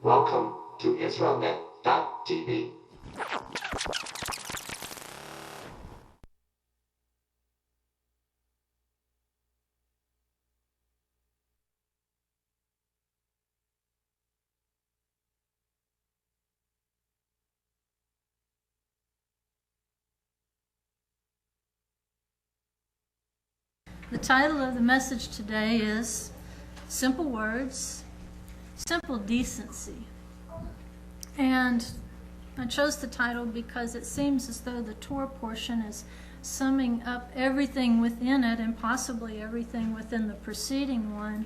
Welcome to Israelnet.tv. The title of the message today is Simple Words, Simple Decency. And I chose the title because it seems as though the Torah portion is summing up everything within it and possibly everything within the preceding one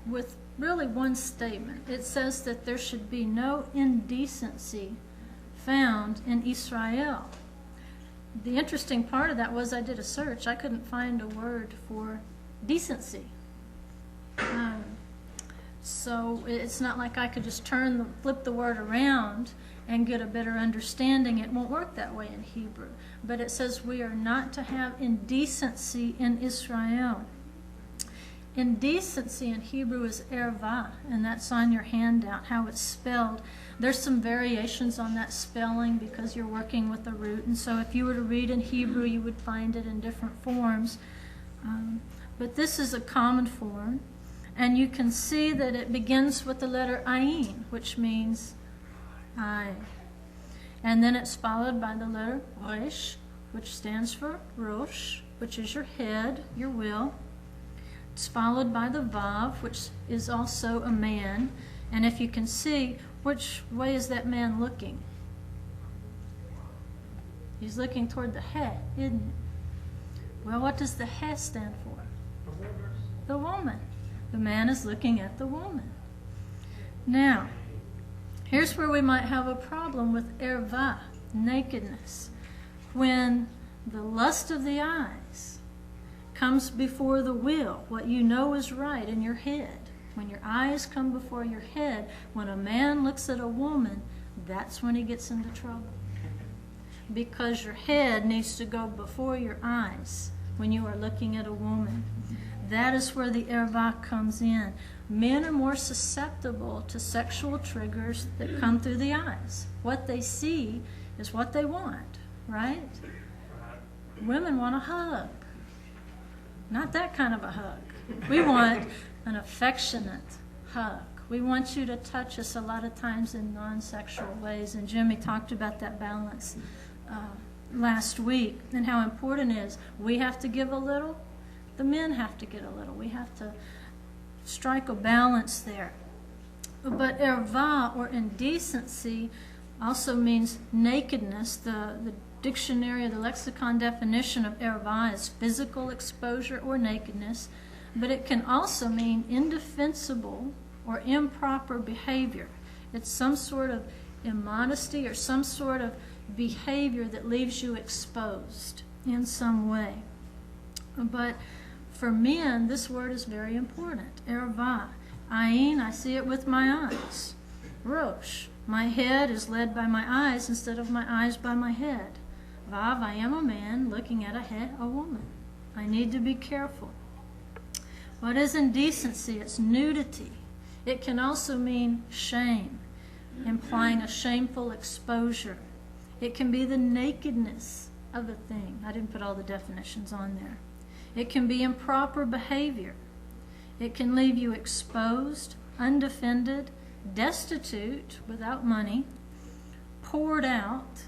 with really one statement. It says that there should be no indecency found in Israel. The interesting part of that was I did a search. I couldn't find a word for decency. So it's not like I could just flip the word around and get a better understanding. It won't work that way in Hebrew. But it says we are not to have indecency in Israel. Indecency in Hebrew is erva, and that's on your handout, how it's spelled. There's some variations on that spelling because you're working with the root, and so if you were to read in Hebrew, you would find it in different forms. But this is a common form, and you can see that it begins with the letter ayin, which means I. And then it's followed by the letter resh, which stands for rosh, which is your head, your will. It's followed by the vav, which is also a man. And if you can see, which way is that man looking? He's looking toward the he, isn't it? Well, what does the he stand for? The woman. The man is looking at the woman. Now, here's where we might have a problem with erva, nakedness. When the lust of the eyes comes before the will, what you know is right in your head. When your eyes come before your head, when a man looks at a woman, that's when he gets into trouble. Because your head needs to go before your eyes when you are looking at a woman. That is where the erva comes in. Men are more susceptible to sexual triggers that come through the eyes. What they see is what they want, right? Women want a hug. Not that kind of a hug. We want an affectionate hug. We want you to touch us a lot of times in non-sexual ways. And Jimmy talked about that balance last week and how important it is. We have to give a little. The men have to get a little. We have to strike a balance there. But erva, or indecency, also means nakedness. The dictionary, the lexicon definition of erva is physical exposure or nakedness, but it can also mean indefensible or improper behavior. It's some sort of immodesty or some sort of behavior that leaves you exposed in some way. But for men, this word is very important. Erva. Ayin, I see it with my eyes. Rosh, my head is led by my eyes instead of my eyes by my head. Vav, I am a man looking at a woman. I need to be careful. What is indecency? It's nudity. It can also mean shame. implying a shameful exposure. It can be the nakedness of a thing. I didn't put all the definitions on there. It can be improper behavior. It can leave you exposed, undefended, destitute, without money, poured out,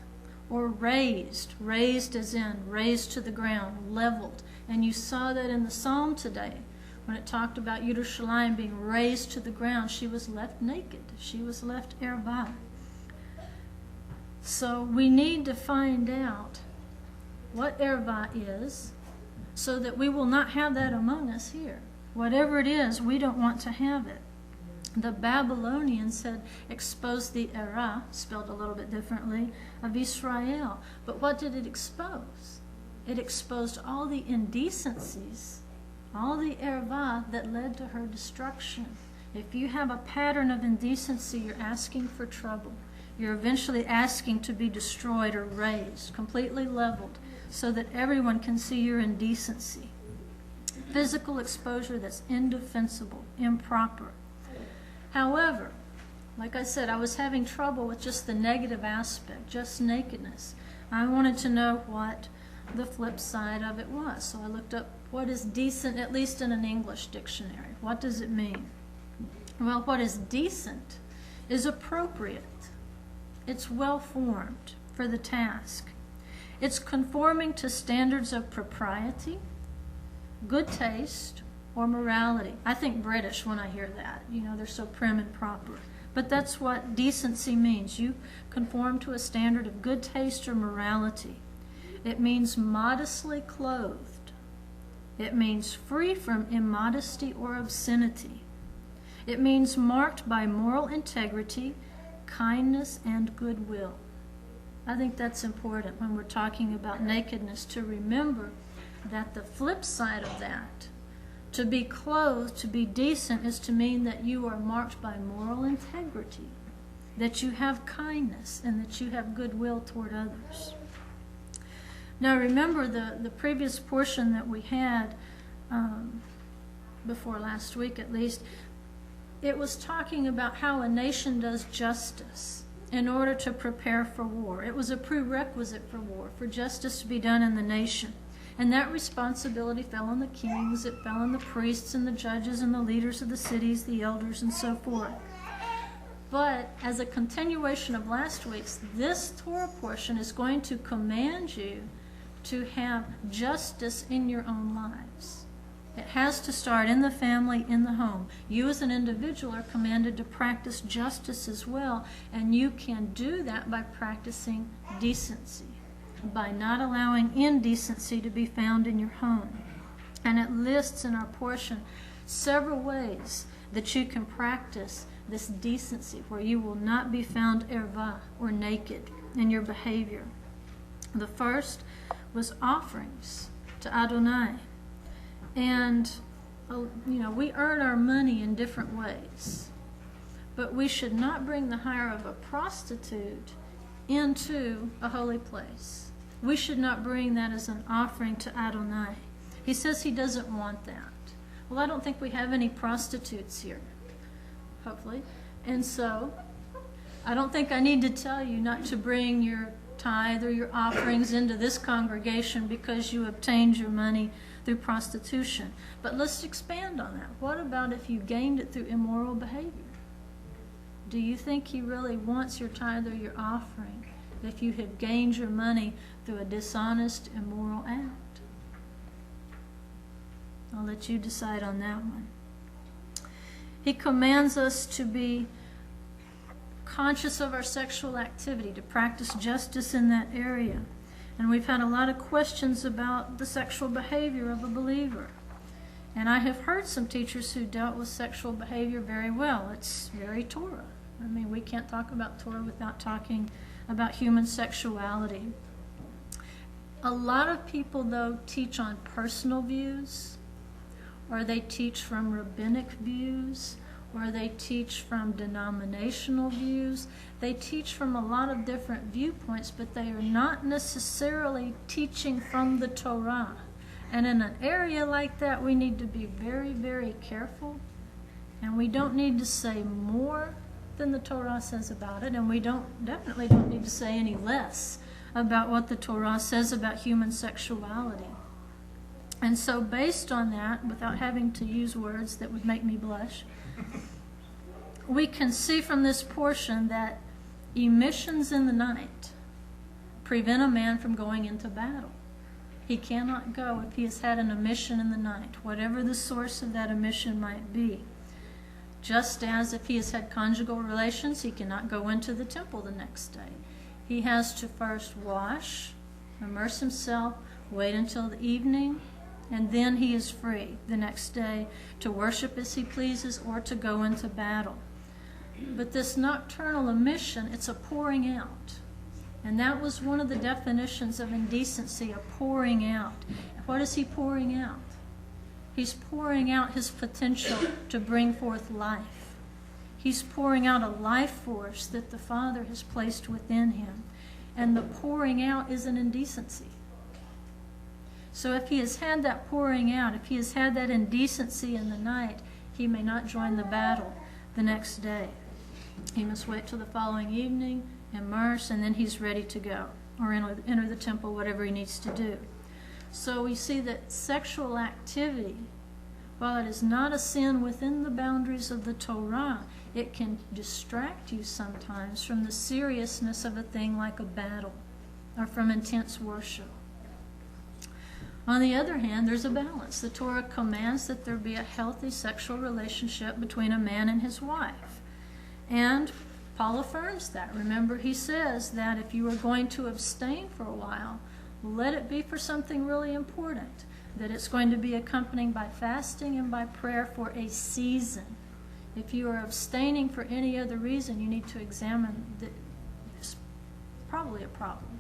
or raised. Raised as in raised to the ground, leveled. And you saw that in the psalm today when it talked about Yerushalayim being raised to the ground. She was left naked. She was left erva. So we need to find out what erva is so that we will not have that among us here. Whatever it is, we don't want to have it. The Babylonians had exposed the era, spelled a little bit differently, of Israel. But what did it expose? It exposed all the indecencies, all the erva that led to her destruction. If you have a pattern of indecency, you're asking for trouble. You're eventually asking to be destroyed or razed, completely leveled, so that everyone can see your indecency. Physical exposure that's indefensible, improper. However, like I said, I was having trouble with just the negative aspect, just nakedness. I wanted to know what the flip side of it was. So I looked up what is decent, at least in an English dictionary. What does it mean? Well, what is decent is appropriate. It's well-formed for the task. It's conforming to standards of propriety, good taste, or morality. I think British when I hear that. You know, they're so prim and proper. But that's what decency means. You conform to a standard of good taste or morality. It means modestly clothed. It means free from immodesty or obscenity. It means marked by moral integrity, kindness, and goodwill. I think that's important when we're talking about nakedness, to remember that the flip side of that, to be clothed, to be decent, is to mean that you are marked by moral integrity, that you have kindness, and that you have goodwill toward others. Now remember the previous portion that we had before last week at least, it was talking about how a nation does justice in order to prepare for war. It was a prerequisite for war, for justice to be done in the nation. And that responsibility fell on the kings, it fell on the priests and the judges and the leaders of the cities, the elders, and so forth. But as a continuation of last week's, this Torah portion is going to command you to have justice in your own lives. It has to start in the family, in the home. You as an individual are commanded to practice justice as well, and you can do that by practicing decency, by not allowing indecency to be found in your home. And it lists in our portion several ways that you can practice this decency, where you will not be found erva, or naked, in your behavior. The first was offerings to Adonai. And, we earn our money in different ways. But we should not bring the hire of a prostitute into a holy place. We should not bring that as an offering to Adonai. He says he doesn't want that. Well, I don't think we have any prostitutes here, hopefully. And so, I don't think I need to tell you not to bring your tithe or your offerings into this congregation because you obtained your money through prostitution. But let's expand on that. What about if you gained it through immoral behavior? Do you think he really wants your tithe or your offering if you have gained your money through a dishonest, immoral act? I'll let you decide on that one. He commands us to be conscious of our sexual activity, to practice justice in that area. And we've had a lot of questions about the sexual behavior of a believer. And I have heard some teachers who dealt with sexual behavior very well. It's very Torah. I mean, we can't talk about Torah without talking about human sexuality. A lot of people, though, teach on personal views, or they teach from rabbinic views, or they teach from denominational views. They teach from a lot of different viewpoints, but they are not necessarily teaching from the Torah. And in an area like that, we need to be very, very careful. And we don't need to say more than the Torah says about it, and we definitely don't need to say any less about what the Torah says about human sexuality. And so based on that, without having to use words that would make me blush, we can see from this portion that emissions in the night prevent a man from going into battle. He cannot go if he has had an emission in the night, whatever the source of that emission might be. Just as if he has had conjugal relations, he cannot go into the temple the next day. He has to first wash, immerse himself, wait until the evening, and then he is free the next day to worship as he pleases or to go into battle. But this nocturnal emission, it's a pouring out. And that was one of the definitions of indecency, a pouring out. What is he pouring out? He's pouring out his potential to bring forth life. He's pouring out a life force that the Father has placed within him. And the pouring out is an indecency. So if he has had that pouring out, if he has had that indecency in the night, he may not join the battle the next day. He must wait till the following evening, immerse, and then he's ready to go, or enter the temple, whatever he needs to do. So we see that sexual activity, while it is not a sin within the boundaries of the Torah, it can distract you sometimes from the seriousness of a thing like a battle, or from intense worship. On the other hand, there's a balance. The Torah commands that there be a healthy sexual relationship between a man and his wife. And Paul affirms that. Remember, he says that if you are going to abstain for a while, let it be for something really important, that it's going to be accompanied by fasting and by prayer for a season. If you are abstaining for any other reason, you need to examine that it's probably a problem.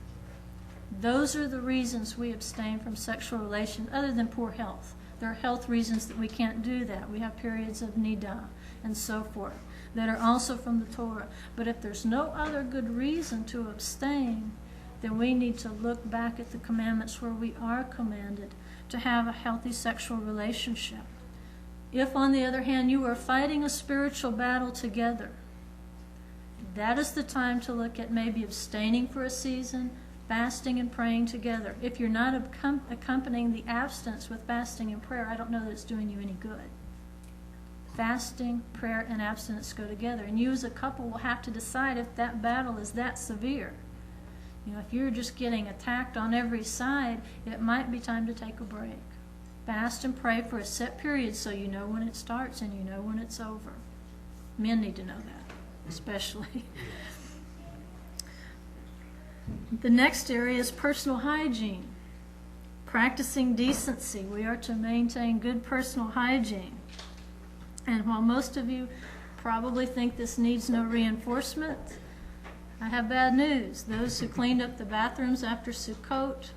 Those are the reasons we abstain from sexual relations, other than poor health. There are health reasons that we can't do that. We have periods of nida and so forth that are also from the Torah. But if there's no other good reason to abstain, then we need to look back at the commandments where we are commanded to have a healthy sexual relationship. If, on the other hand, you are fighting a spiritual battle together, that is the time to look at maybe abstaining for a season, fasting and praying together. If you're not accompanying the abstinence with fasting and prayer, I don't know that it's doing you any good. Fasting, prayer, and abstinence go together. And you as a couple will have to decide if that battle is that severe. You know, if you're just getting attacked on every side, it might be time to take a break. Fast and pray for a set period so you know when it starts and you know when it's over. Men need to know that, especially. The next area is personal hygiene. Practicing decency. We are to maintain good personal hygiene. And while most of you probably think this needs no reinforcement, I have bad news. Those who cleaned up the bathrooms after Sukkot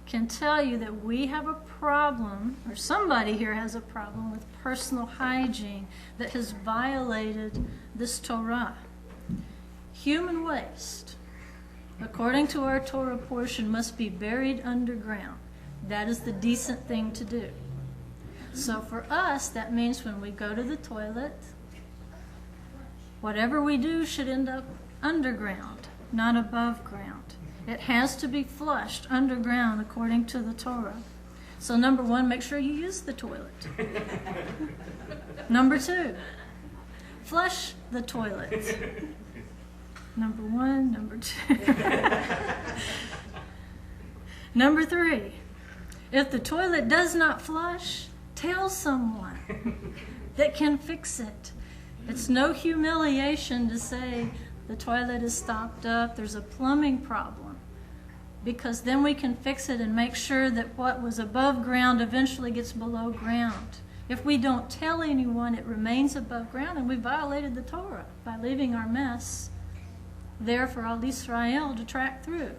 can tell you that we have a problem, or somebody here has a problem with personal hygiene that has violated this Torah. Human waste, according to our Torah portion, must be buried underground. That is the decent thing to do. So for us, that means when we go to the toilet, whatever we do should end up underground, not above ground. It has to be flushed underground according to the Torah. So number one, make sure you use the toilet. Number two, flush the toilet. Number one, number two. Number three, if the toilet does not flush, tell someone that can fix it. It's no humiliation to say the toilet is stopped up, there's a plumbing problem, because then we can fix it and make sure that what was above ground eventually gets below ground. If we don't tell anyone, it remains above ground, and we violated the Torah by leaving our mess there for all Israel to track through,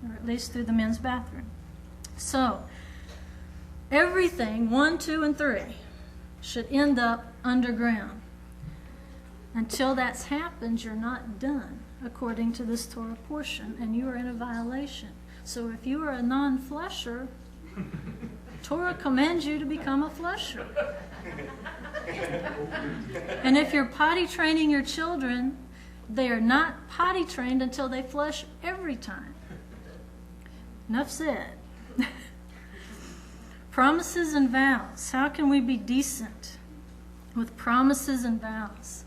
or at least through the men's bathroom. So, everything, 1, 2, and 3, should end up underground. Until that's happened, you're not done, according to this Torah portion, and you are in a violation. So if you are a non-flusher, Torah commands you to become a flusher. And if you're potty training your children, they are not potty trained until they flush every time. Enough said. Promises and vows. How can we be decent with promises and vows?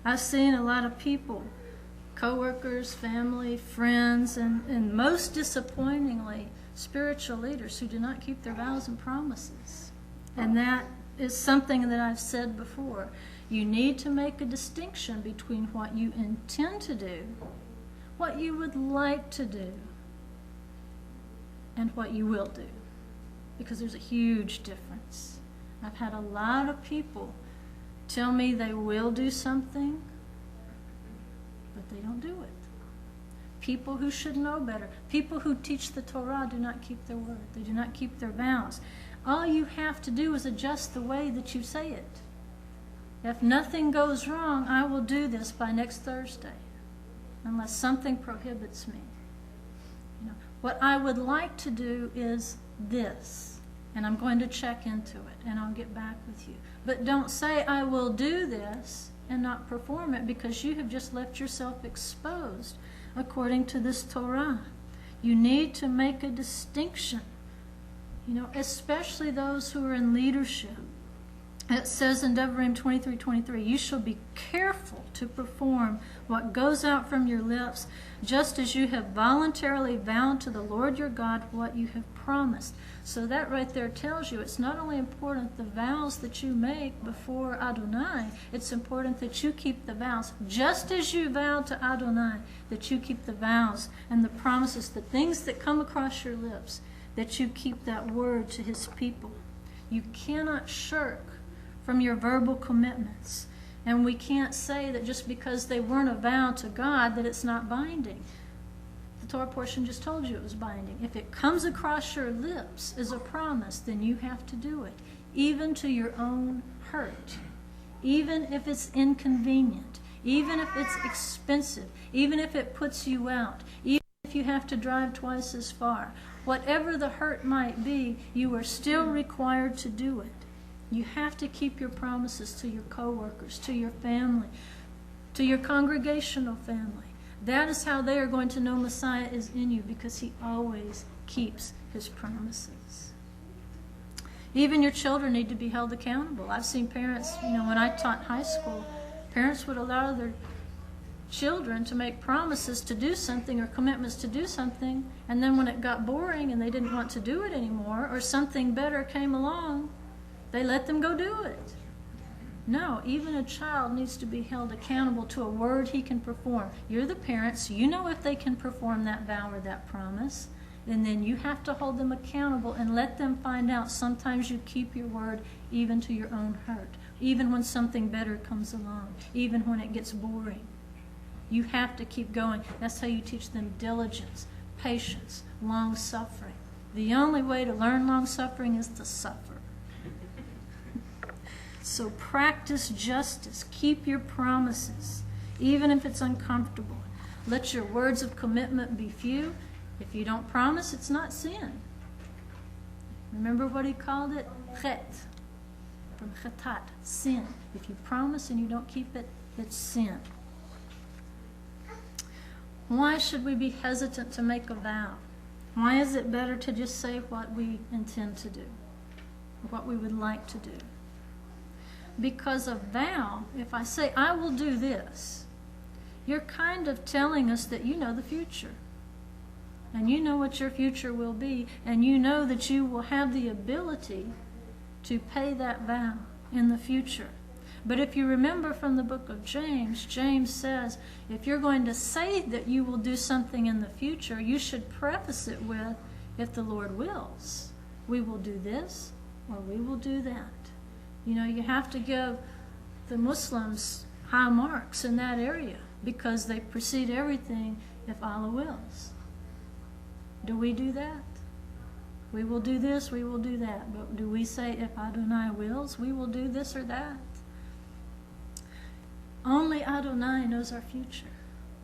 I've seen a lot of people, co-workers, family, friends, and most disappointingly, spiritual leaders who do not keep their vows and promises. And that is something that I've said before. You need to make a distinction between what you intend to do, what you would like to do, and what you will do. Because there's a huge difference. I've had a lot of people tell me they will do something, but they don't do it. People who should know better, people who teach the Torah do not keep their word. They do not keep their vows. All you have to do is adjust the way that you say it. If nothing goes wrong, I will do this by next Thursday, unless something prohibits me. What I would like to do is this, and I'm going to check into it, and I'll get back with you. But don't say, I will do this, and not perform it, because you have just left yourself exposed according to this Torah. You need to make a distinction, especially those who are in leadership. It says in Devarim 23:23, you shall be careful to perform what goes out from your lips, just as you have voluntarily vowed to the Lord your God what you have promised. So that right there tells you it's not only important the vows that you make before Adonai, it's important that you keep the vows, just as you vowed to Adonai, that you keep the vows and the promises, the things that come across your lips, that you keep that word to his people. You cannot shirk from your verbal commitments. And we can't say that just because they weren't a vow to God that it's not binding. The Torah portion just told you it was binding. If it comes across your lips as a promise, then you have to do it, even to your own hurt, even if it's inconvenient, even if it's expensive, even if it puts you out, even if you have to drive twice as far. Whatever the hurt might be, you are still required to do it. You have to keep your promises to your co-workers, to your family, to your congregational family. That is how they are going to know Messiah is in you, because he always keeps his promises. Even your children need to be held accountable. I've seen parents, when I taught high school, parents would allow their children to make promises to do something or commitments to do something, and then when it got boring and they didn't want to do it anymore, or something better came along, they let them go do it. No, even a child needs to be held accountable to a word he can perform. You're the parents, you know if they can perform that vow or that promise, and then you have to hold them accountable and let them find out sometimes you keep your word even to your own hurt, even when something better comes along, even when it gets boring. You have to keep going. That's how you teach them diligence, patience, long-suffering. The only way to learn long-suffering is to suffer. So practice justice. Keep your promises, even if it's uncomfortable. Let your words of commitment be few. If you don't promise, it's not sin. Remember what he called it? Chet. From chetat, sin. If you promise and you don't keep it, it's sin. Why should we be hesitant to make a vow? Why is it better to just say what we intend to do, or what we would like to do? Because a vow, if I say, I will do this, you're kind of telling us that you know the future. And you know what your future will be. And you know that you will have the ability to pay that vow in the future. But if you remember from the book of James, James says, if you're going to say that you will do something in the future, you should preface it with, if the Lord wills, we will do this or we will do that. You have to give the Muslims high marks in that area because they precede everything if Allah wills. Do we do that? We will do this, we will do that. But do we say, if Adonai wills, we will do this or that? Only Adonai knows our future.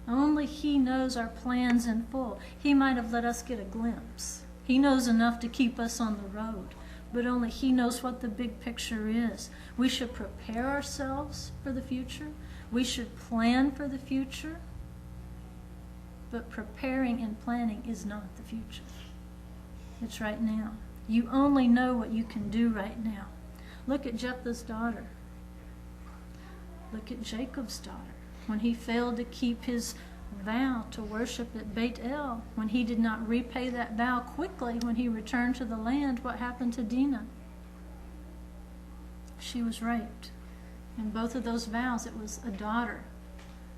Only he knows our plans in full. He might have let us get a glimpse. He knows enough to keep us on the road. but only He knows what the big picture is. We should prepare ourselves for the future. We should plan for the future. But preparing and planning is not the future. It's right now. You only know what you can do right now. Look at Jephthah's daughter. Look at Jacob's daughter. When he failed to keep his vow to worship at Beit El, when he did not repay that vow quickly when he returned to the land, what happened to Dinah? She was raped. In both of those vows, it was a daughter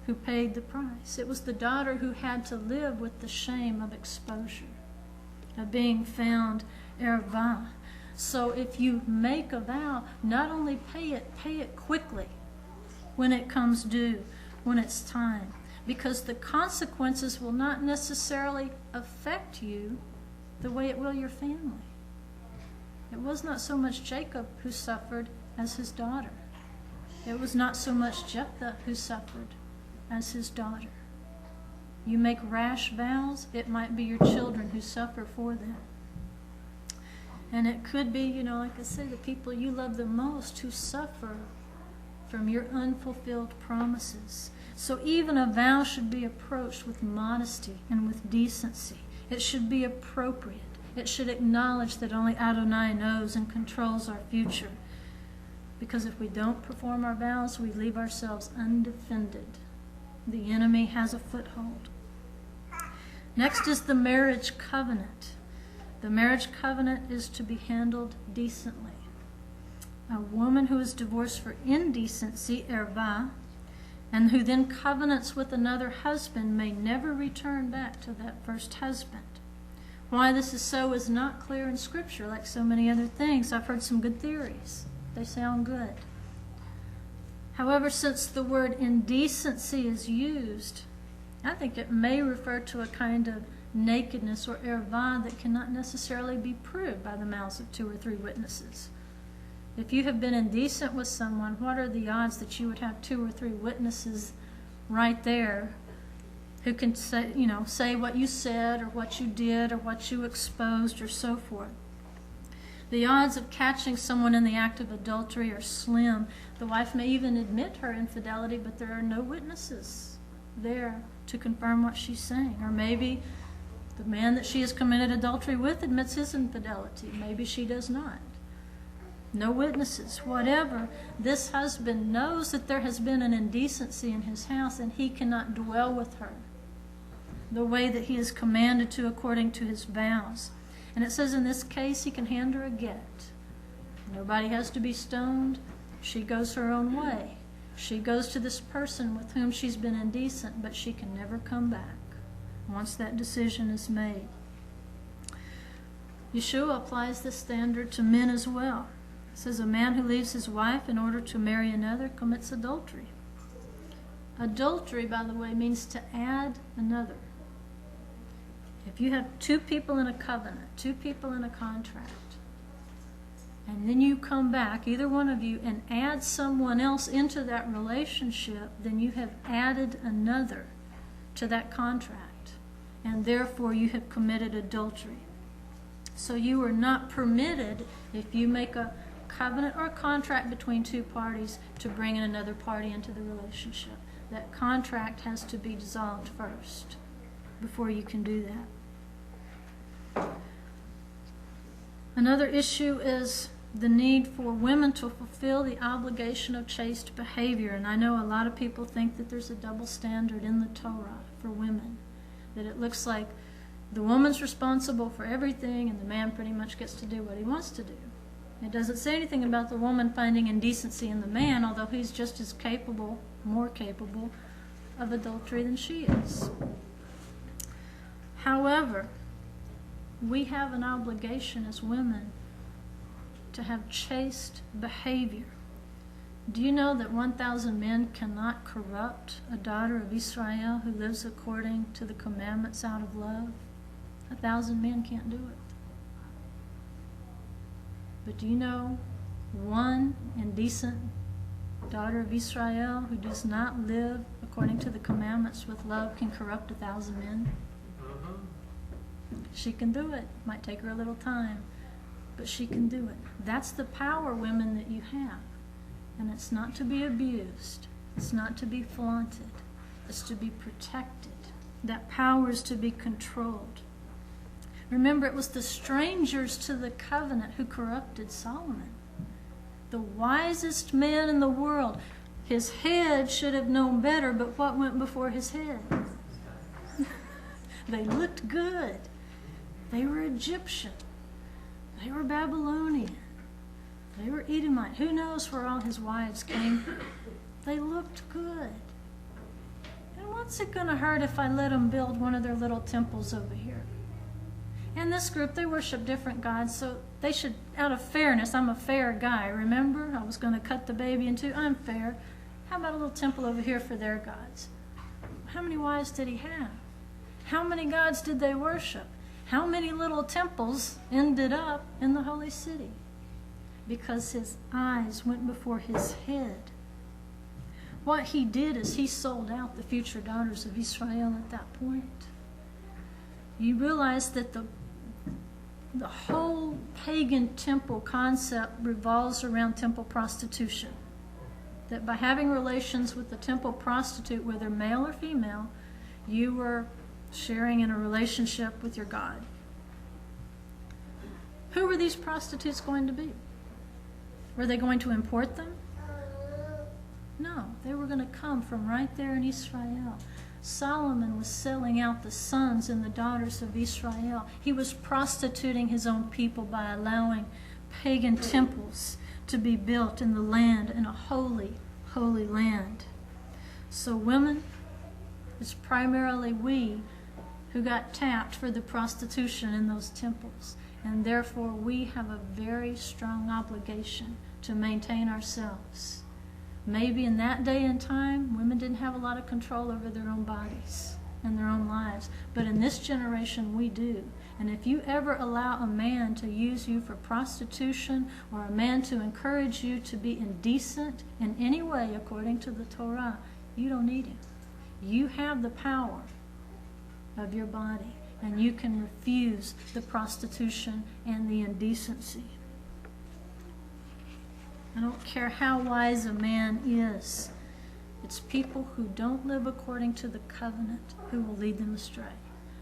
who paid the price. It was the daughter who had to live with the shame of exposure, of being found erva. So if you make a vow, not only pay it quickly when it comes due, when it's time, because the consequences will not necessarily affect you the way it will your family. It was not so much Jacob who suffered as his daughter. It was not so much Jephthah who suffered as his daughter. You make rash vows, it might be your children who suffer for them. And it could be, like I say, the people you love the most who suffer from your unfulfilled promises. So even a vow should be approached with modesty and with decency. It should be appropriate. It should acknowledge that only Adonai knows and controls our future. Because if we don't perform our vows, we leave ourselves undefended. The enemy has a foothold. Next is the marriage covenant. The marriage covenant is to be handled decently. A woman who is divorced for indecency, erva, and who then covenants with another husband may never return back to that first husband. Why this is so is not clear in Scripture, like so many other things. I've heard some good theories. They sound good. However, since the word indecency is used, I think it may refer to a kind of nakedness or erva that cannot necessarily be proved by the mouths of 2 or 3 witnesses. If you have been indecent with someone, what are the odds that you would have 2 or 3 witnesses right there who can say what you said or what you did or what you exposed or so forth? The odds of catching someone in the act of adultery are slim. The wife may even admit her infidelity, but there are no witnesses there to confirm what she's saying. Or maybe the man that she has committed adultery with admits his infidelity. Maybe she does not. No witnesses. Whatever, this husband knows that there has been an indecency in his house and he cannot dwell with her the way that he is commanded to according to his vows. And it says in this case he can hand her a get. Nobody has to be stoned. She goes her own way. She goes to this person with whom she's been indecent, but she can never come back once that decision is made. Yeshua applies this standard to men as well. It says a man who leaves his wife in order to marry another commits adultery. Adultery, by the way, means to add another. If you have 2 people in a covenant, 2 people in a contract, and then you come back, either one of you, and add someone else into that relationship, then you have added another to that contract, and therefore you have committed adultery. So you are not permitted, if you make a covenant or a contract between 2 parties, to bring in another party into the relationship. That contract has to be dissolved first before you can do that. Another issue is the need for women to fulfill the obligation of chaste behavior. And I know a lot of people think that there's a double standard in the Torah for women, that it looks like the woman's responsible for everything and the man pretty much gets to do what he wants to do. It doesn't say anything about the woman finding indecency in the man, although he's just as capable, more capable, of adultery than she is. However, we have an obligation as women to have chaste behavior. Do you know that 1,000 men cannot corrupt a daughter of Israel who lives according to the commandments out of love? 1,000 men can't do it. But do you know one indecent daughter of Israel who does not live according to the commandments with love can corrupt 1,000 men? She can do it. Might take her a little time. but she can do it. That's the power, women, that you have. And it's not to be abused. It's not to be flaunted. It's to be protected. That power is to be controlled. Remember, it was the strangers to the covenant who corrupted Solomon. The wisest man in the world. His head should have known better, but what went before his head? They looked good. They were Egyptian. They were Babylonian. They were Edomite. Who knows where all his wives came from? They looked good. And what's it going to hurt if I let them build one of their little temples over here? In this group, they worship different gods, so they should, out of fairness, I'm a fair guy, remember? I was going to cut the baby in two. I'm fair. How about a little temple over here for their gods? How many wives did he have? How many gods did they worship? How many little temples ended up in the holy city? Because his eyes went before his head. What he did is he sold out the future daughters of Israel at that point. You realize that the whole pagan temple concept revolves around temple prostitution. That by having relations with the temple prostitute, whether male or female, you were sharing in a relationship with your God. Who were these prostitutes going to be? Were they going to import them? No, they were going to come from right there in Israel. Solomon was selling out the sons and the daughters of Israel. He was prostituting his own people by allowing pagan temples to be built in the land, in a holy, holy land. So women, it's primarily we who got tapped for the prostitution in those temples. And therefore we have a very strong obligation to maintain ourselves. Maybe in that day and time, women didn't have a lot of control over their own bodies and their own lives. But in this generation, we do. And if you ever allow a man to use you for prostitution, or a man to encourage you to be indecent in any way according to the Torah, you don't need him. You have the power of your body, and you can refuse the prostitution and the indecency. I don't care how wise a man is. It's people who don't live according to the covenant who will lead them astray.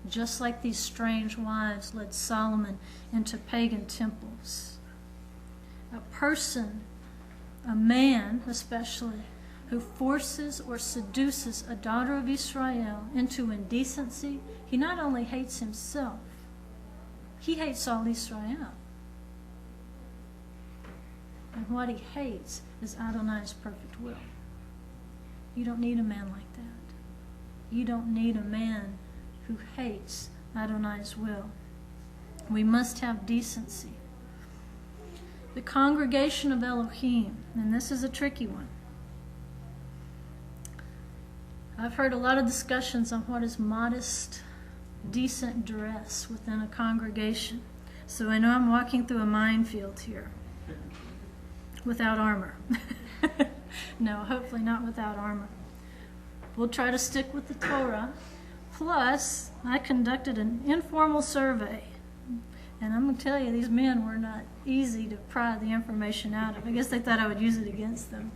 Just like these strange wives led Solomon into pagan temples. A person, a man especially, who forces or seduces a daughter of Israel into indecency, he not only hates himself, he hates all Israel. And what he hates is Adonai's perfect will. You don't need a man like that. You don't need a man who hates Adonai's will. We must have decency. The congregation of Elohim, and this is a tricky one. I've heard a lot of discussions on what is modest, decent dress within a congregation. So I know I'm walking through a minefield here. Without armor. No, hopefully not without armor. We'll try to stick with the Torah. Plus, I conducted an informal survey. And I'm going to tell you, these men were not easy to pry the information out of. I guess they thought I would use it against them.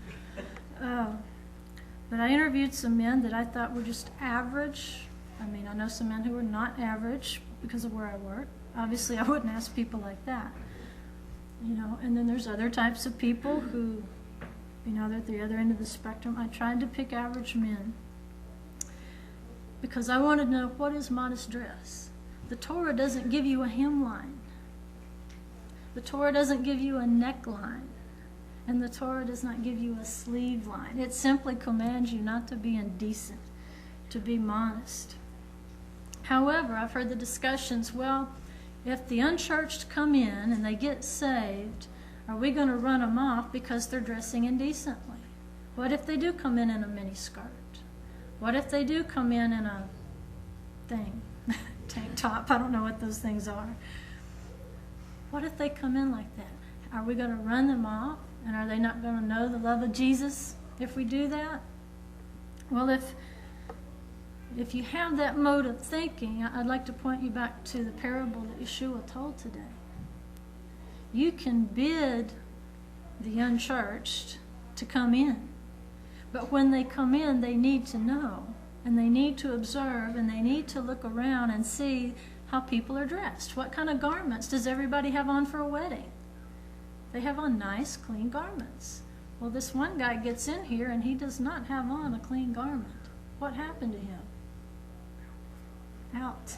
But I interviewed some men that I thought were just average. I mean, I know some men who are not average because of where I work. Obviously, I wouldn't ask people like that. You know, and then there's other types of people who, you know, they're at the other end of the spectrum. I tried to pick average men because I wanted to know, what is modest dress? The Torah doesn't give you a hemline. The Torah doesn't give you a neckline. And the Torah does not give you a sleeve line. It simply commands you not to be indecent, to be modest. However, I've heard the discussions, well, if the unchurched come in and they get saved, are we going to run them off because they're dressing indecently? What if they do come in a miniskirt? What if they do come in a thing, tank top? I don't know what those things are. What if they come in like that? Are we going to run them off? And are they not going to know the love of Jesus if we do that? Well, if you have that mode of thinking, I'd like to point you back to the parable that Yeshua told today. You can bid the unchurched to come in. But when they come in, they need to know, and they need to observe, and they need to look around and see how people are dressed. What kind of garments does everybody have on for a wedding? They have on nice, clean garments. Well, this one guy gets in here and he does not have on a clean garment. What happened to him? Out.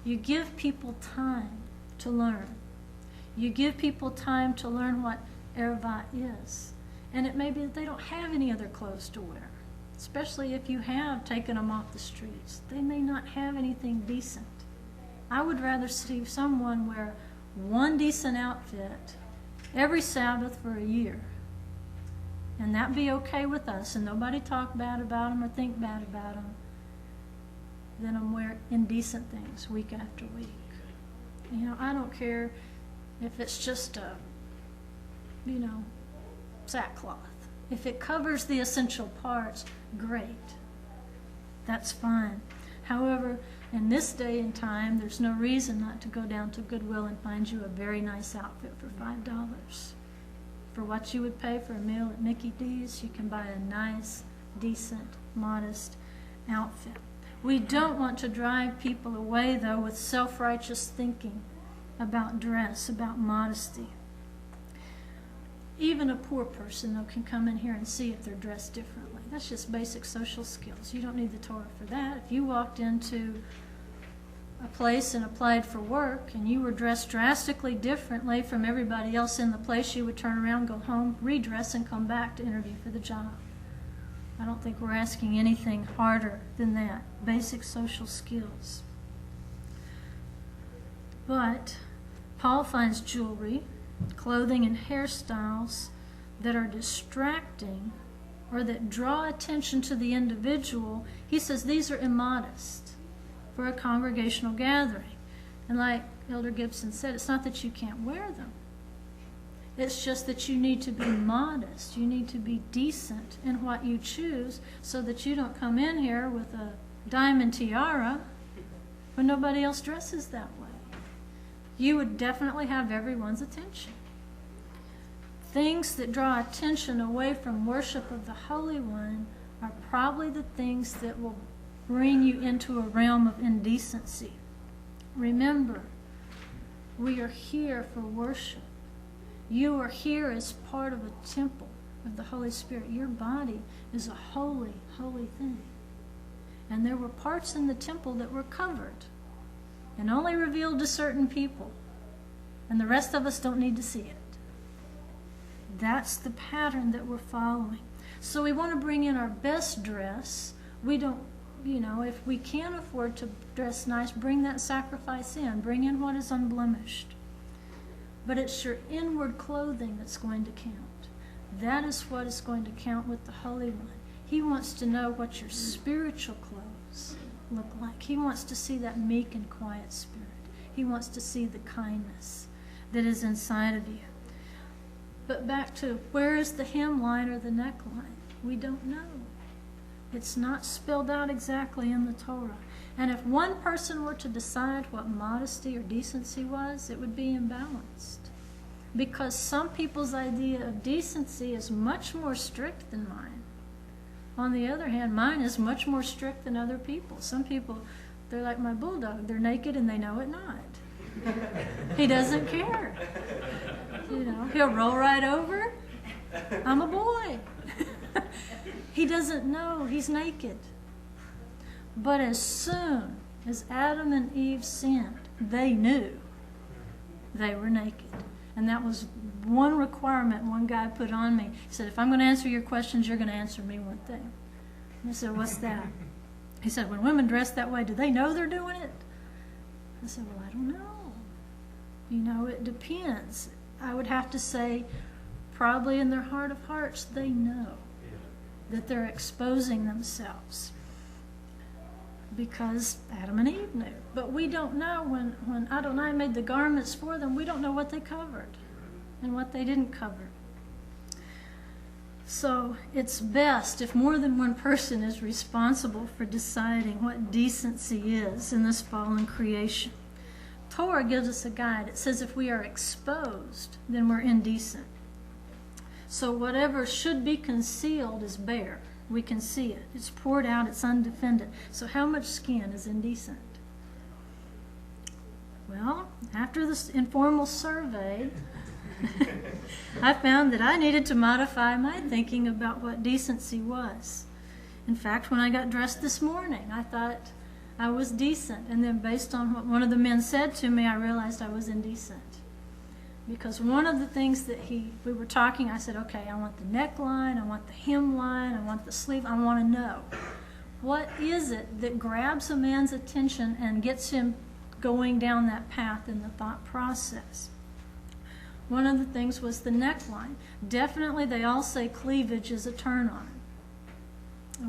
You give people time to learn. You give people time to learn what erva is. And it may be that they don't have any other clothes to wear, especially if you have taken them off the streets. They may not have anything decent. I would rather see someone wear one decent outfit every Sabbath for a year, and that be okay with us, and nobody talk bad about them or think bad about them, than them wear indecent things week after week. You know, I don't care if it's just a, sackcloth. If it covers the essential parts, great. That's fine. However, in this day and time, there's no reason not to go down to Goodwill and find you a very nice outfit for $5. For what you would pay for a meal at Mickey D's, you can buy a nice, decent, modest outfit. We don't want to drive people away, though, with self-righteous thinking about dress, about modesty. Even a poor person, though, can come in here and see if they're dressed differently. That's just basic social skills. You don't need the Torah for that. If you walked into a place and applied for work and you were dressed drastically differently from everybody else in the place, you would turn around, go home, redress, and come back to interview for the job. I don't think we're asking anything harder than that. Basic social skills. But Paul finds jewelry, clothing, and hairstyles that are distracting or that draw attention to the individual. He says these are immodest for a congregational gathering. And like Elder Gibson said, it's not that you can't wear them. It's just that you need to be modest. You need to be decent in what you choose so that you don't come in here with a diamond tiara when nobody else dresses that way. You would definitely have everyone's attention. Things that draw attention away from worship of the Holy One are probably the things that will bring you into a realm of indecency. Remember, we are here for worship. You are here as part of a temple of the Holy Spirit. Your body is a holy, holy thing. And there were parts in the temple that were covered and only revealed to certain people. And the rest of us don't need to see it. That's the pattern that we're following. So we want to bring in our best dress. We don't, if we can't afford to dress nice, bring that sacrifice in. Bring in what is unblemished. But it's your inward clothing that's going to count. That is what is going to count with the Holy One. He wants to know what your spiritual clothes look like. He wants to see that meek and quiet spirit. He wants to see the kindness that is inside of you. But back to, where is the hemline or the neckline? We don't know. It's not spelled out exactly in the Torah. And if one person were to decide what modesty or decency was, it would be imbalanced. Because some people's idea of decency is much more strict than mine. On the other hand, mine is much more strict than other people. Some people, they're like my bulldog. They're naked and they know it not. He doesn't care. He'll roll right over. I'm a boy. He doesn't know he's naked. But as soon as Adam and Eve sinned, they knew they were naked. And that was one requirement one guy put on me. He said, if I'm going to answer your questions, you're going to answer me one thing. And I said, what's that? He said, when women dress that way, do they know they're doing it? I said, well, I don't know. It depends. I would have to say, probably in their heart of hearts, they know that they're exposing themselves. Because Adam and Eve knew. But we don't know. When Adonai made the garments for them, we don't know what they covered and what they didn't cover. So it's best if more than one person is responsible for deciding what decency is in this fallen creation. Torah gives us a guide. It says if we are exposed, then we're indecent. So whatever should be concealed is bare. We can see it. It's poured out. It's undefended. So how much skin is indecent? Well, after this informal survey, I found that I needed to modify my thinking about what decency was. In fact, when I got dressed this morning, I thought I was decent. And then based on what one of the men said to me, I realized I was indecent. Because one of the things that we were talking, I said, okay, I want the neckline, I want the hemline, I want the sleeve, I want to know. What is it that grabs a man's attention and gets him going down that path in the thought process? One of the things was the neckline. Definitely they all say cleavage is a turn on.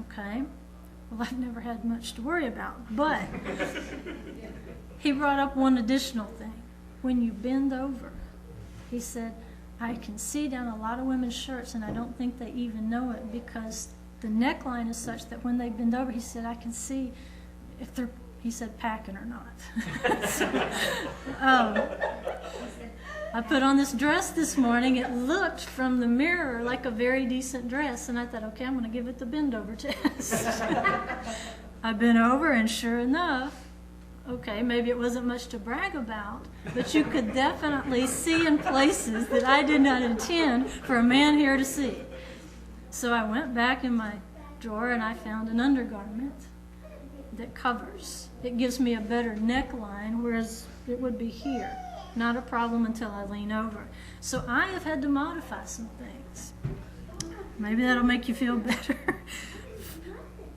Okay, well, I've never had much to worry about, but he brought up one additional thing. When you bend over, he said, I can see down a lot of women's shirts, and I don't think they even know it because the neckline is such that when they bend over, he said, I can see if they're, he said, packing or not. So, I put on this dress this morning. It looked from the mirror like a very decent dress, and I thought, okay, I'm going to give it the bend over test. I bent over, and sure enough, okay, maybe it wasn't much to brag about, but you could definitely see in places that I did not intend for a man here to see. So I went back in my drawer and I found an undergarment that covers. It gives me a better neckline, whereas it would be here. Not a problem until I lean over. So I have had to modify some things. Maybe that'll make you feel better.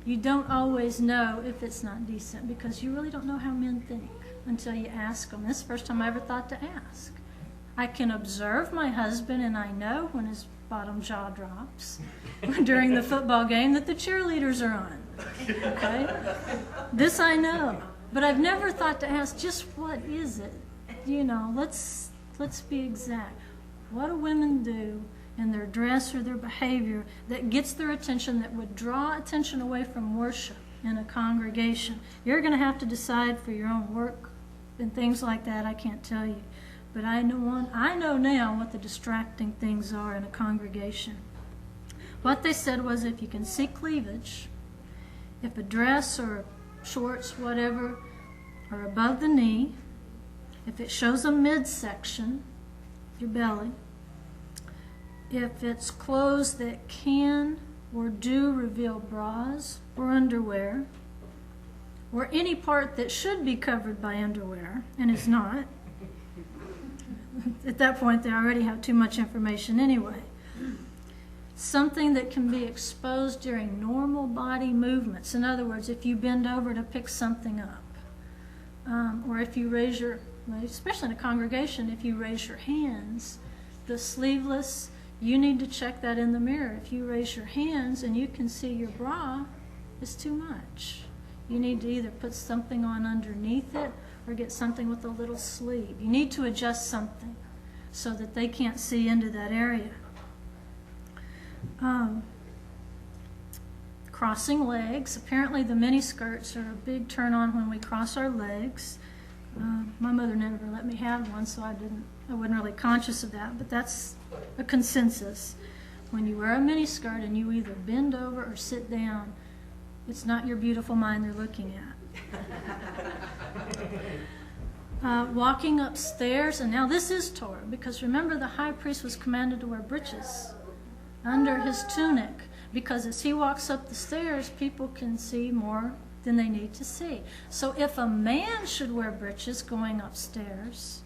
You don't always know if it's not decent because you really don't know how men think until you ask them. This is the first time I ever thought to ask. I can observe my husband and I know when his bottom jaw drops during the football game that the cheerleaders are on. Okay? This I know. But I've never thought to ask just what is it? You know, let's be exact. What do women do in their dress or their behavior that gets their attention, that would draw attention away from worship in a congregation? You're going to have to decide for your own work and things like that. I can't tell you. But I know now what the distracting things are in a congregation. What they said was if you can see cleavage, if a dress or shorts, whatever, are above the knee, if it shows a midsection, your belly, if it's clothes that can or do reveal bras or underwear, or any part that should be covered by underwear and is not, at that point they already have too much information anyway. Something that can be exposed during normal body movements. In other words, if you bend over to pick something up, or if you raise your, especially in a congregation, if you raise your hands, the sleeveless, you need to check that in the mirror. If you raise your hands and you can see your bra, it's too much. You need to either put something on underneath it or get something with a little sleeve. You need to adjust something so that they can't see into that area. Crossing legs. Apparently the mini skirts are a big turn on when we cross our legs. My mother never let me have one, so I wasn't really conscious of that, but that's a consensus. When you wear a mini skirt and you either bend over or sit down, it's not your beautiful mind they're looking at. Walking upstairs, and now this is Torah, because remember the high priest was commanded to wear breeches under his tunic, because as he walks up the stairs, people can see more than they need to see. So if a man should wear breeches going upstairs,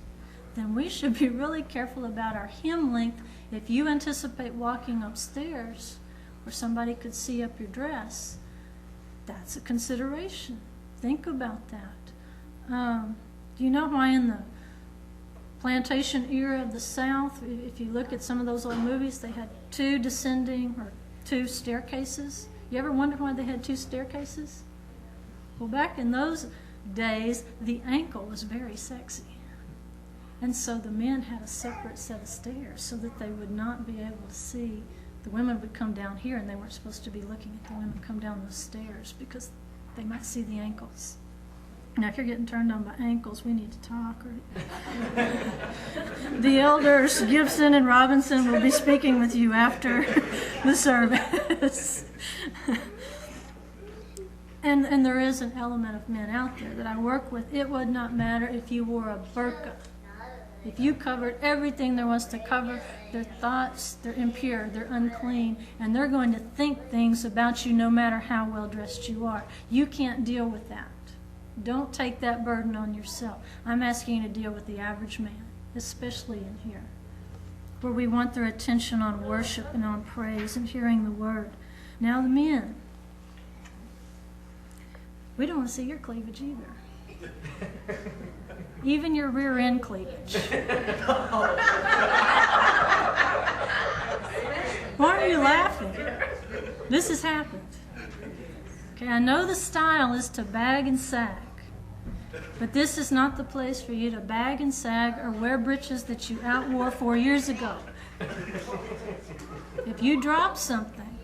then we should be really careful about our hem length. If you anticipate walking upstairs where somebody could see up your dress, that's a consideration. Think about that. Do you know why in the plantation era of the South, if you look at some of those old movies, they had two descending or two staircases? You ever wonder why they had two staircases? Well, back in those days, the ankle was very sexy. And so the men had a separate set of stairs so that they would not be able to see. The women would come down here, and they weren't supposed to be looking at the women come down those stairs because they might see the ankles. Now, if you're getting turned on by ankles, we need to talk. The elders Gibson and Robinson will be speaking with you after the service. And there is an element of men out there that I work with. It would not matter if you wore a burqa. If you covered everything there was to cover, their thoughts, they're impure, they're unclean, and they're going to think things about you no matter how well dressed you are. You can't deal with that. Don't take that burden on yourself. I'm asking you to deal with the average man, especially in here, where we want their attention on worship and on praise and hearing the word. Now the men, we don't want to see your cleavage either. Even your rear end cleavage. Why are you laughing? This has happened. Okay, I know the style is to bag and sag, but this is not the place for you to bag and sag or wear breeches that you outwore 4 years ago. If you drop something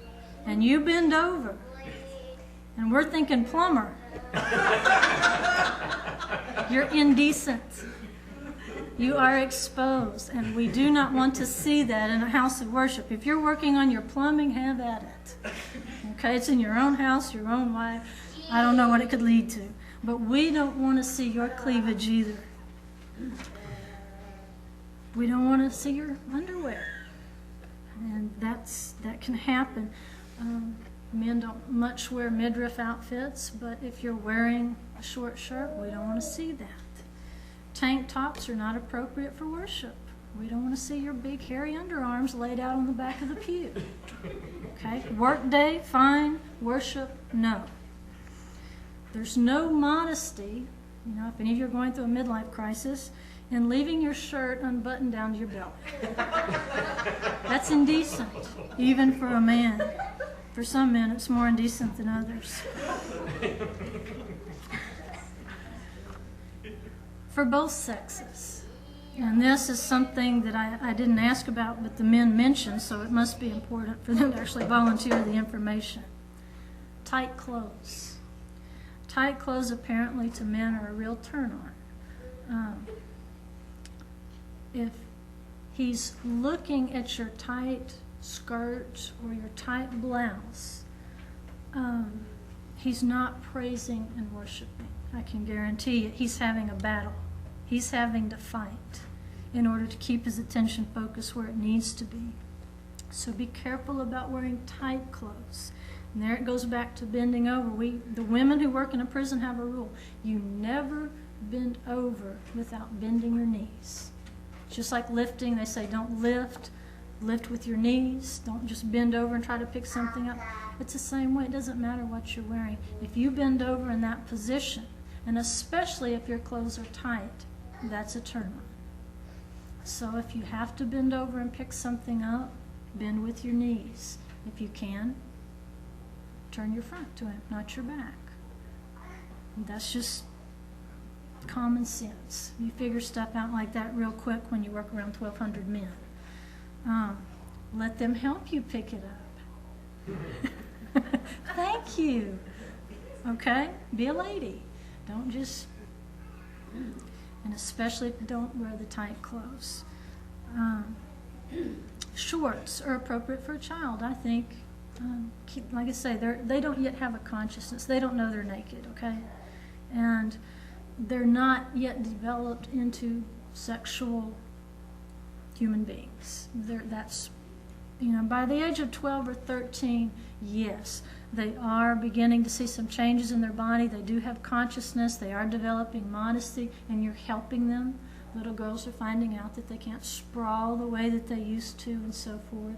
and you bend over, and we're thinking plumber, you're indecent. You are exposed, and we do not want to see that in a house of worship. If you're working on your plumbing, have at it. Okay, it's in your own house, your own wife. I don't know what it could lead to, but we don't want to see your cleavage either. We don't want to see your underwear, and that can happen. Men don't much wear midriff outfits, but if you're wearing a short shirt, we don't want to see that. Tank tops are not appropriate for worship. We don't want to see your big hairy underarms laid out on the back of the pew. Okay? Work day, fine. Worship, no. There's no modesty, if any of you are going through a midlife crisis, in leaving your shirt unbuttoned down to your belly. That's indecent, even for a man. For some men, it's more indecent than others. For both sexes. And this is something that I didn't ask about, but the men mentioned, so it must be important for them to actually volunteer the information. Tight clothes. Tight clothes apparently to men are a real turn on. If he's looking at your tight skirt or your tight blouse, he's not praising and worshiping. I can guarantee you he's having a battle. He's having to fight in order to keep his attention focused where it needs to be. So be careful about wearing tight clothes. And there it goes back to bending over. The women who work in a prison have a rule. You never bend over without bending your knees. Just like lifting, they say don't lift. Lift with your knees. Don't just bend over and try to pick something up. It's the same way. It doesn't matter what you're wearing. If you bend over in that position, and especially if your clothes are tight, that's a turn on. So if you have to bend over and pick something up, bend with your knees. If you can, turn your front to him, not your back. That's just common sense. You figure stuff out like that real quick when you work around 1,200 men. Let them help you pick it up. Thank you. Okay? Be a lady. Don't just... And especially if you don't wear the tight clothes. Shorts are appropriate for a child, I think. Like I say, they don't yet have a consciousness. They don't know they're naked, okay? And they're not yet developed into sexual human beings. By the age of 12 or 13, yes, they are beginning to see some changes in their body. They do have consciousness. They are developing modesty, and you're helping them. Little girls are finding out that they can't sprawl the way that they used to and so forth.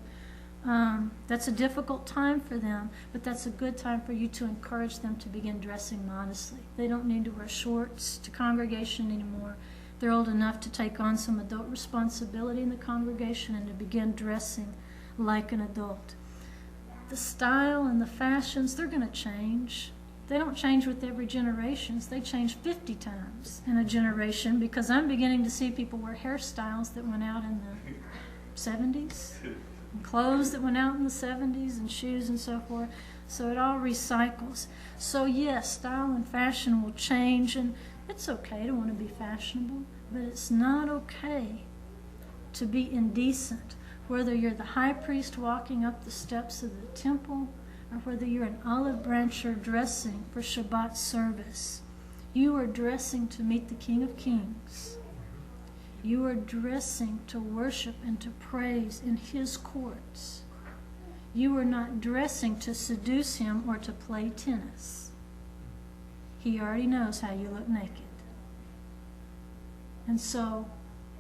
That's a difficult time for them, but that's a good time for you to encourage them to begin dressing modestly. They don't need to wear shorts to congregation anymore. They're old enough to take on some adult responsibility in the congregation and to begin dressing like an adult. The style and the fashions, they're going to change. They don't change with every generation. They change 50 times in a generation, because I'm beginning to see people wear hairstyles that went out in the 70s. and clothes that went out in the 70s and shoes and so forth. So it all recycles. So yes, style and fashion will change, and it's okay to want to be fashionable, but it's not okay to be indecent, whether you're the high priest walking up the steps of the temple or whether you're an olive brancher dressing for Shabbat service. You are dressing to meet the King of Kings. You are dressing to worship and to praise in His courts. You are not dressing to seduce Him or to play tennis. He already knows how you look naked. And so,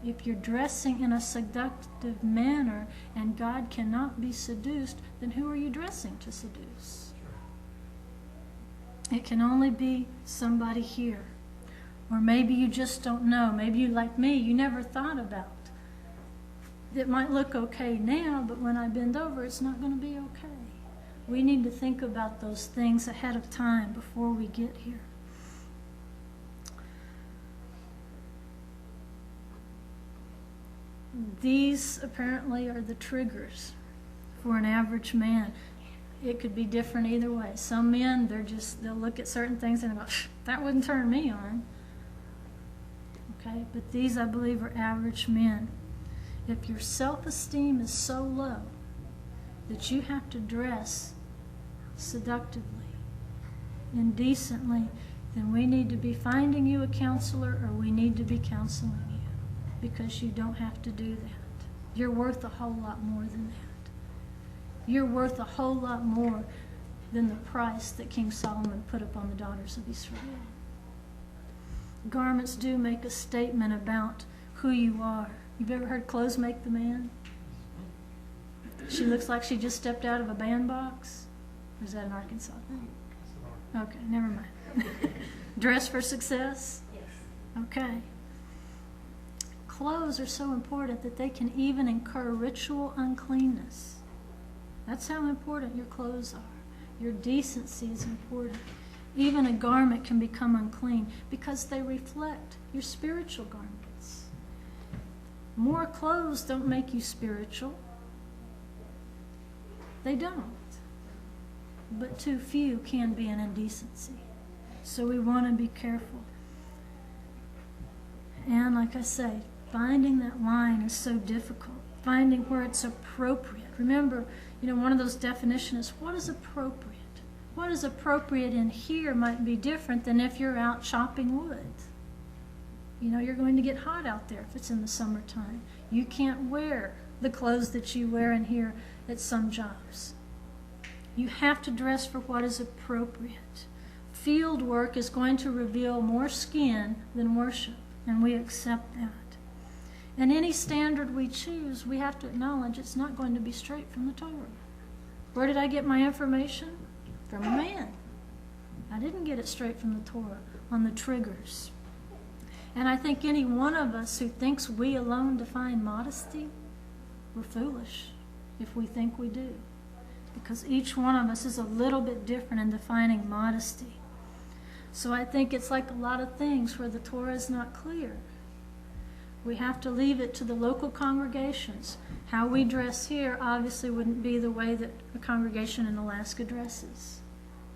if you're dressing in a seductive manner and God cannot be seduced, then who are you dressing to seduce? It can only be somebody here. Or maybe you just don't know. Maybe you, like me, you never thought about it might look okay now, but when I bend over, it's not going to be okay. We need to think about those things ahead of time before we get here. These apparently are the triggers for an average man. It could be different either way. Some men, they'll look at certain things and go, that wouldn't turn me on. Okay, but these, I believe, are average men. If your self-esteem is so low that you have to dress seductively, indecently, then we need to be finding you a counselor, or we need to be counseling you, because you don't have to do that. You're worth a whole lot more than that. You're worth a whole lot more than the price that King Solomon put upon the daughters of Israel. Garments do make a statement about who you are. You've ever heard clothes make the man? She looks like she just stepped out of a bandbox. Or is that an Arkansas thing? Okay, never mind. Dress for success? Yes. Okay. Clothes are so important that they can even incur ritual uncleanness. That's how important your clothes are. Your decency is important. Even a garment can become unclean because they reflect your spiritual garments. More clothes don't make you spiritual. They don't. But too few can be an indecency. So we want to be careful. And like I say, finding that line is so difficult. Finding where it's appropriate. Remember, one of those definitions is what is appropriate? What is appropriate in here might be different than if you're out chopping wood. You're going to get hot out there if it's in the summertime. You can't wear the clothes that you wear in here at some jobs. You have to dress for what is appropriate. Field work is going to reveal more skin than worship, and we accept that. And any standard we choose, we have to acknowledge it's not going to be straight from the Torah. Where did I get my information? From a man. I didn't get it straight from the Torah on the triggers. And I think any one of us who thinks we alone define modesty, we're foolish if we think we do. Because each one of us is a little bit different in defining modesty. So I think it's like a lot of things where the Torah is not clear. We have to leave it to the local congregations. How we dress here obviously wouldn't be the way that a congregation in Alaska dresses,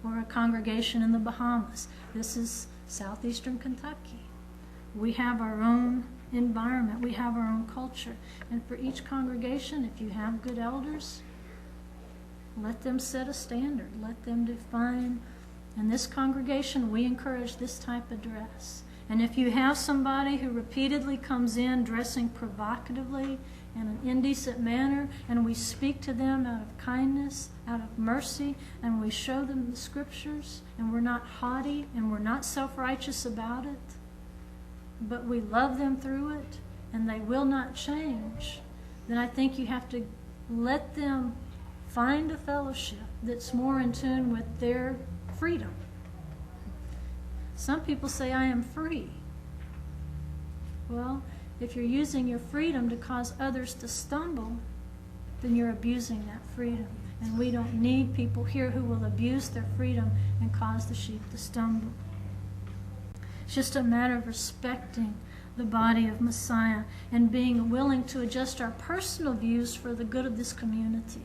or a congregation in the Bahamas. This is southeastern Kentucky. We have our own environment. We have our own culture. And for each congregation, if you have good elders, let them set a standard. Let them define. In this congregation, we encourage this type of dress. And if you have somebody who repeatedly comes in dressing provocatively in an indecent manner, and we speak to them out of kindness, out of mercy, and we show them the scriptures, and we're not haughty, and we're not self-righteous about it, but we love them through it, and they will not change, then I think you have to let them find a fellowship that's more in tune with their freedom. Some people say, I am free. Well, if you're using your freedom to cause others to stumble, then you're abusing that freedom. And we don't need people here who will abuse their freedom and cause the sheep to stumble. It's just a matter of respecting the body of Messiah and being willing to adjust our personal views for the good of this community.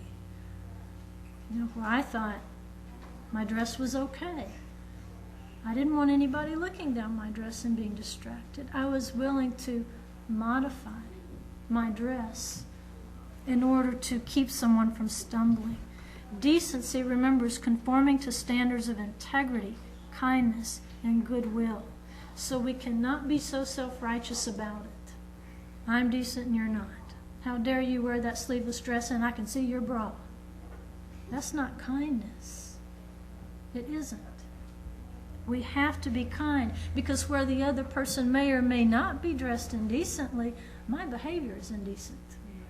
You know, where I thought my dress was okay. I didn't want anybody looking down my dress and being distracted. I was willing to modify my dress in order to keep someone from stumbling. Decency, remember, is conforming to standards of integrity, kindness, and goodwill. So we cannot be so self-righteous about it. I'm decent and you're not. How dare you wear that sleeveless dress and I can see your bra? That's not kindness. It isn't. We have to be kind, because where the other person may or may not be dressed indecently, my behavior is indecent.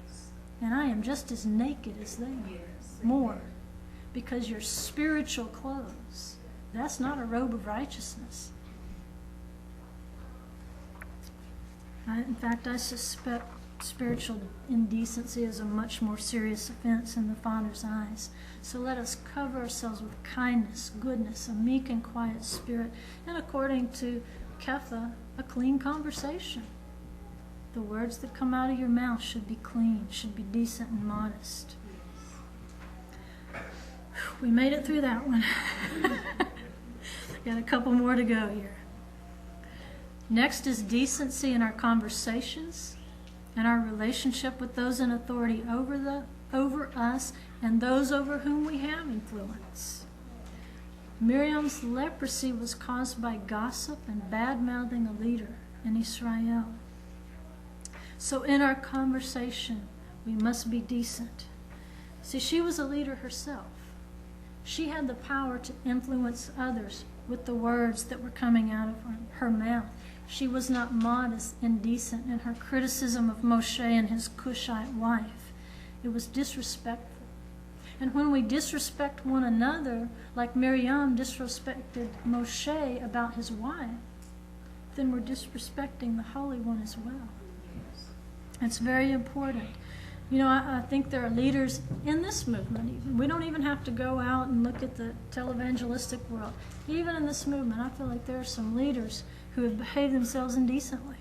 Yes. And I am just as naked as they are. Yes. More. Because your spiritual clothes, that's not a robe of righteousness. In fact, I suspect spiritual indecency is a much more serious offense in the Father's eyes. So let us cover ourselves with kindness, goodness, a meek and quiet spirit, and according to Kepha, a clean conversation. The words that come out of your mouth should be clean, should be decent and modest. We made it through that one. Got a couple more to go here. Next is decency in our conversations and our relationship with those in authority over us and those over whom we have influence. Miriam's leprosy was caused by gossip and bad-mouthing a leader in Israel. So in our conversation, we must be decent. See, she was a leader herself. She had the power to influence others with the words that were coming out of her mouth. She was not modest and decent in her criticism of Moshe and his Cushite wife. It was disrespectful. And when we disrespect one another, like Miriam disrespected Moshe about his wife, then we're disrespecting the Holy One as well. It's very important. You know, I think there are leaders in this movement even. We don't even have to go out and look at the televangelistic world. Even in this movement, I feel like there are some leaders who have behaved themselves indecently.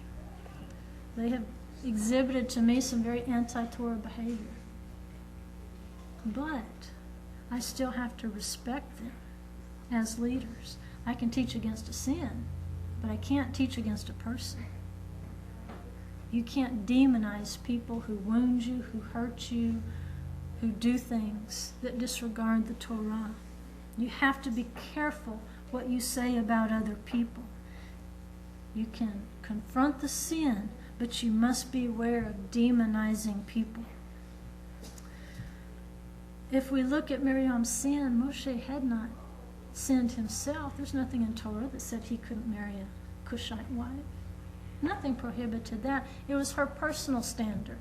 They have exhibited to me some very anti-Torah behavior. But I still have to respect them as leaders. I can teach against a sin, but I can't teach against a person. You can't demonize people who wound you, who hurt you, who do things that disregard the Torah. You have to be careful what you say about other people. You can confront the sin, but you must be aware of demonizing people. If we look at Miriam's sin, Moshe had not sinned himself. There's nothing in Torah that said he couldn't marry a Cushite wife. Nothing prohibited that. It was her personal standard.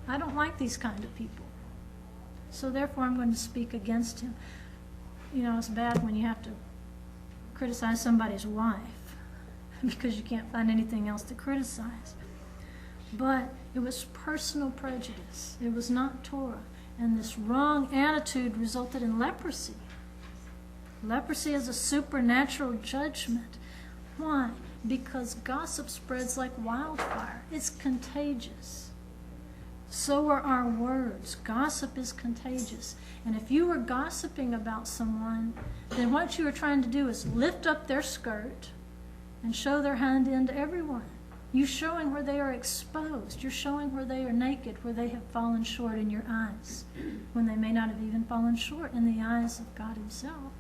I don't like these kind of people. So therefore I'm going to speak against him. You know, it's bad when you have to criticize somebody's wife because you can't find anything else to criticize. But it was personal prejudice. It was not Torah. And this wrong attitude resulted in leprosy. Leprosy is a supernatural judgment. Why? Because gossip spreads like wildfire. It's contagious. So are our words. Gossip is contagious. And if you were gossiping about someone, then what you were trying to do is lift up their skirt and show their hand in to everyone. You're showing where they are exposed. You're showing where they are naked, where they have fallen short in your eyes, when they may not have even fallen short in the eyes of God himself,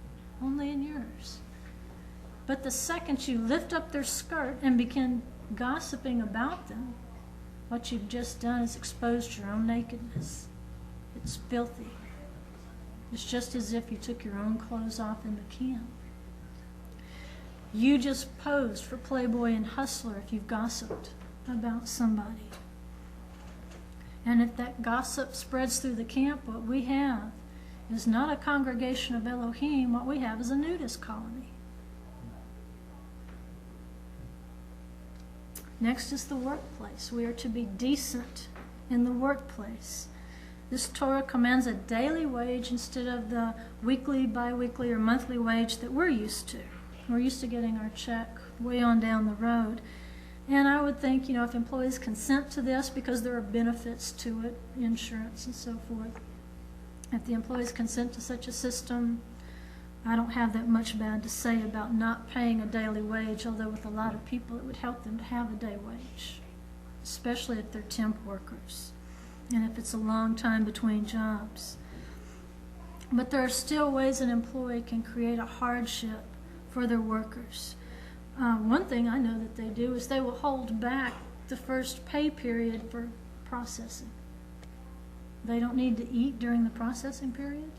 only in yours. But the second you lift up their skirt and begin gossiping about them, what you've just done is exposed your own nakedness. It's filthy. It's just as if you took your own clothes off in the camp. You just posed for Playboy and Hustler if you've gossiped about somebody. And if that gossip spreads through the camp, what we have is not a congregation of Elohim. What we have is a nudist colony. Next is the workplace. We are to be decent in the workplace. This Torah commands a daily wage instead of the weekly, bi-weekly, or monthly wage that we're used to. We're used to getting our check way on down the road. And I would think, if employees consent to this, because there are benefits to it, insurance and so forth, if the employees consent to such a system, I don't have that much bad to say about not paying a daily wage, although with a lot of people it would help them to have a day wage, especially if they're temp workers and if it's a long time between jobs. But there are still ways an employee can create a hardship for their workers. One thing I know that they do is they will hold back the first pay period for processing. They don't need to eat during the processing period.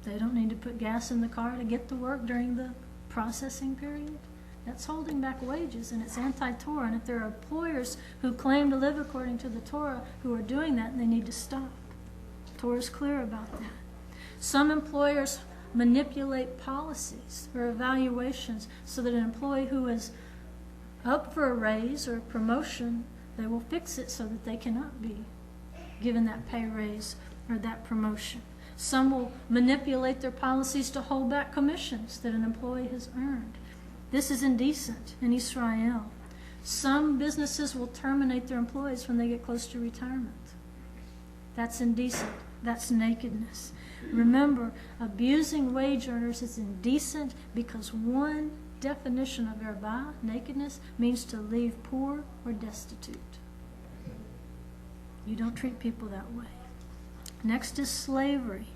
They don't need to put gas in the car to get to work during the processing period. That's holding back wages, and it's anti-Torah. And if there are employers who claim to live according to the Torah who are doing that, they need to stop. Torah is clear about that. Some employers manipulate policies or evaluations so that an employee who is up for a raise or a promotion, they will fix it so that they cannot be given that pay raise or that promotion. Some will manipulate their policies to hold back commissions that an employee has earned. This is indecent in Israel. Some businesses will terminate their employees when they get close to retirement. That's indecent. That's nakedness. Remember, abusing wage earners is indecent because one definition of erba, nakedness, means to leave poor or destitute. You don't treat people that way. Next is slavery.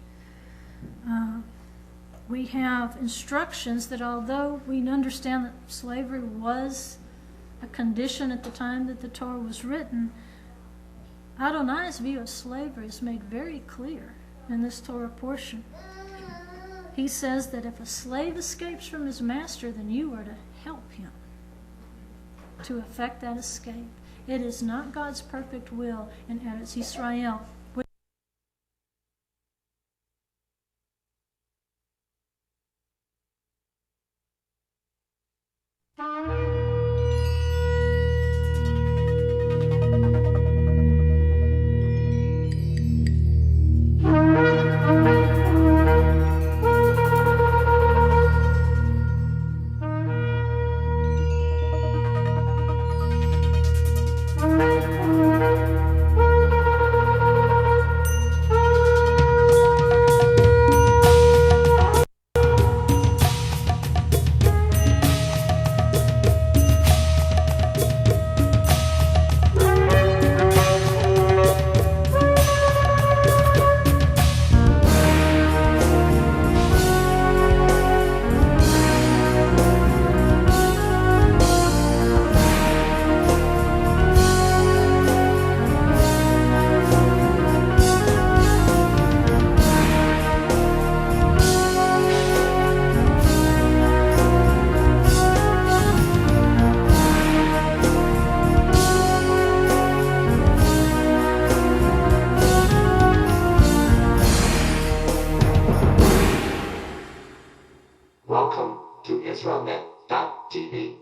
We have instructions that although we understand that slavery was a condition at the time that the Torah was written, Adonai's view of slavery is made very clear in this Torah portion. He says that if a slave escapes from his master, then you are to help him to effect that escape. It is not God's perfect will in Eretz Israel. Welcome to IsraelNet.tv.